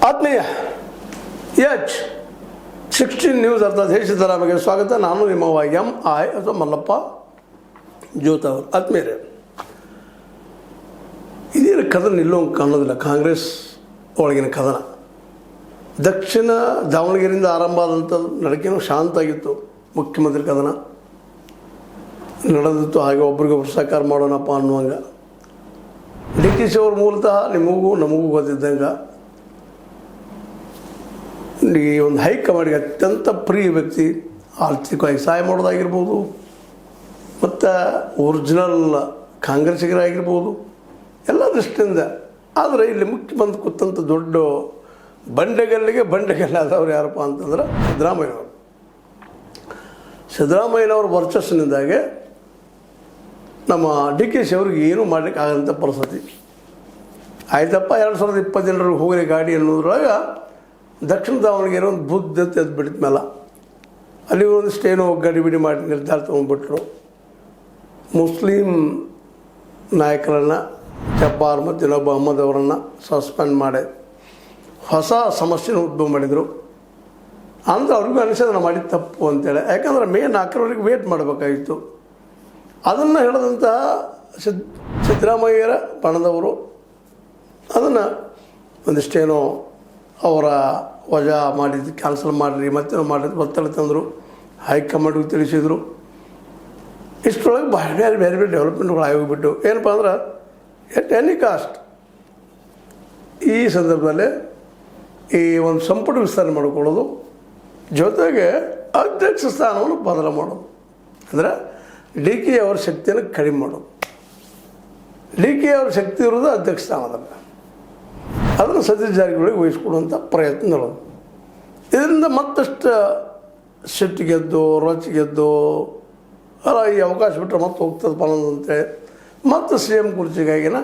ಆತ್ಮೀಯ H16 news ಅರ್ಥಾತ್ ದೇಶದರಾಮಗೆ ಸ್ವಾಗತ. ನಾನು ನಿಮ್ಮ MI ಅಥವಾ ಮಲ್ಲಪ್ಪ ಜೋತ್ ಅವರು. ಆತ್ಮೀಯರೇ, ಇದೇನು ಕದನ ನಿಲ್ಲೋಂಗೆ ಕಾಣೋದಿಲ್ಲ. ಕಾಂಗ್ರೆಸ್ ಒಳಗಿನ ಕದನ ದಕ್ಷಿಣ ದಾವಣಗೆರೆಯಿಂದ ಆರಂಭ ಆದಂಥ ನಡಕೆನೂ ಶಾಂತ ಆಗಿತ್ತು. ಮುಖ್ಯಮಂತ್ರಿ ಕದನ ನಡೆದಿತ್ತು. ಹಾಗೆ ಒಬ್ರಿಗೊಬ್ರು ಸಹಕಾರ ಮಾಡೋಣಪ್ಪ ಅನ್ನುವಂಗೆ. ಡಿ ಕೆ ಶಿ ಅವರು ಮೂಲತಃ ನಿಮಗೂ ನಮಗೂ ಗೊತ್ತಿದ್ದಂಗೆ ಈ ಒಂದು ಹೈಕಮಾಂಡ್ಗೆ ಅತ್ಯಂತ ಪ್ರಿಯ ವ್ಯಕ್ತಿ. ಆರ್ಥಿಕವಾಗಿ ಸಹಾಯ ಮಾಡೋದಾಗಿರ್ಬೋದು, ಮತ್ತು ಒರಿಜಿನಲ್ ಕಾಂಗ್ರೆಸ್ಸಿಗರಾಗಿರ್ಬೋದು, ಎಲ್ಲ ದೃಷ್ಟಿಯಿಂದ. ಆದರೆ ಇಲ್ಲಿ ಮುಖ್ಯಮಂತ್ರಿ ಕೂತಂಥ ದೊಡ್ಡ ಬಂಡೆಗಲ್ಲಾದವ್ರು ಯಾರಪ್ಪ ಅಂತಂದ್ರೆ ಸಿದ್ದರಾಮಯ್ಯನವರು. ಸಿದ್ದರಾಮಯ್ಯನವ್ರ ವರ್ಚಸ್ಸಿನಿಂದಾಗೆ ನಮ್ಮ ಡಿ ಕೆ ಶಿ ಅವ್ರಿಗೆ ಏನೂ ಮಾಡಲಿಕ್ಕೆ ಆಗಂಥ ಪರಿಸ್ಥಿತಿ ಆಯ್ತಪ್ಪ. 2022 ಹೋಗಲಿ ಗಾಡಿ ಅನ್ನೋದ್ರೊಳಗೆ ದಕ್ಷಿಣ ದಾವಣಗೆರೆ ಒಂದು ಬುದ್ಧ ಎದ್ದು ಬಿಡಿದ ಮೇಲೆ ಅಲ್ಲಿ ಒಂದಿಷ್ಟೇನೋ ಗಡಿಬಿಡಿ ಮಾಡಿ ನಿರ್ಧಾರ ತೊಗೊಂಡ್ಬಿಟ್ರು. ಮುಸ್ಲಿಂ ನಾಯಕರನ್ನು ಜಬ್ಬಾರ್ ಮತ್ತು ಇನ್ನೊಬ್ಬ ಅಹಮದ್ ಅವರನ್ನು ಸಸ್ಪೆಂಡ್ ಮಾಡಿ ಹೊಸ ಸಮಸ್ಯೆನ ಉದ್ಭವ ಮಾಡಿದರು. ಅಂದರೆ ಅವ್ರಿಗೂ ಅನಿಸೋದನ್ನು ಮಾಡಿ ತಪ್ಪು ಅಂತೇಳಿ. ಯಾಕಂದ್ರೆ ಮೇ 4ರವರೆಗೆ ವೇಟ್ ಮಾಡಬೇಕಾಗಿತ್ತು. ಅದನ್ನು ಹೇಳಿದಂತಹ ಸಿದ್ದರಾಮಯ್ಯರ ಬಣದವರು ಅದನ್ನು ಒಂದಿಷ್ಟೇನೋ ಅವರ ವಜಾ ಮಾಡಿದ್ದು ಕ್ಯಾನ್ಸಲ್ ಮಾಡಿರಿ, ಮತ್ತೇನೋ ಮಾಡಿದ್ದು ಒತ್ತಡ ತಂದರು. ಹೈಕಮಾಂಡ್ಗೆ ತಿಳಿಸಿದರು. ಇಷ್ಟರೊಳಗೆ ಬೇರೆ ಬೇರೆ ಡೆವಲಪ್ಮೆಂಟ್ಗಳು ಆಗೋಗ್ಬಿಟ್ಟು ಏನಪ್ಪ ಅಂದ್ರೆ ಎಟ್ ಎನಿ ಕಾಸ್ಟ್ ಈ ಸಂದರ್ಭದಲ್ಲಿ ಈ ಒಂದು ಸಂಪುಟ ವಿಸ್ತರಣೆ ಮಾಡಿಕೊಳ್ಳೋದು, ಜೊತೆಗೆ ಅಧ್ಯಕ್ಷ ಸ್ಥಾನವನ್ನು ಬದಲು ಮಾಡೋದು. ಅಂದರೆ ಡಿ ಕೆ ಅವರ ಶಕ್ತಿಯನ್ನು ಕಡಿಮೆ ಮಾಡೋದು. ಡಿ ಕೆ ಅವ್ರ ಶಕ್ತಿ ಇರೋದು ಅಧ್ಯಕ್ಷ ಸ್ಥಾನದಲ್ಲಿ. ಅದನ್ನು ಸತೀಶ್ ಜಾರಕಿಹೊಳಿಗೆ ವಹಿಸ್ಕೊಡುವಂಥ ಪ್ರಯತ್ನ ನಡೆದು ಇದರಿಂದ ಮತ್ತಷ್ಟು ಸಿಟ್ಟಿಗೆದ್ದು ರೊಚ್ಚಿಗೆದ್ದು ಅಲ್ಲ ಈ ಅವಕಾಶ ಬಿಟ್ಟರೆ ಮತ್ತೆ ಹೋಗ್ತದೆ ಅನ್ನೋದಂತೆ ಮತ್ತೆ CM ಕುರ್ಚಿಗಾಗಿನ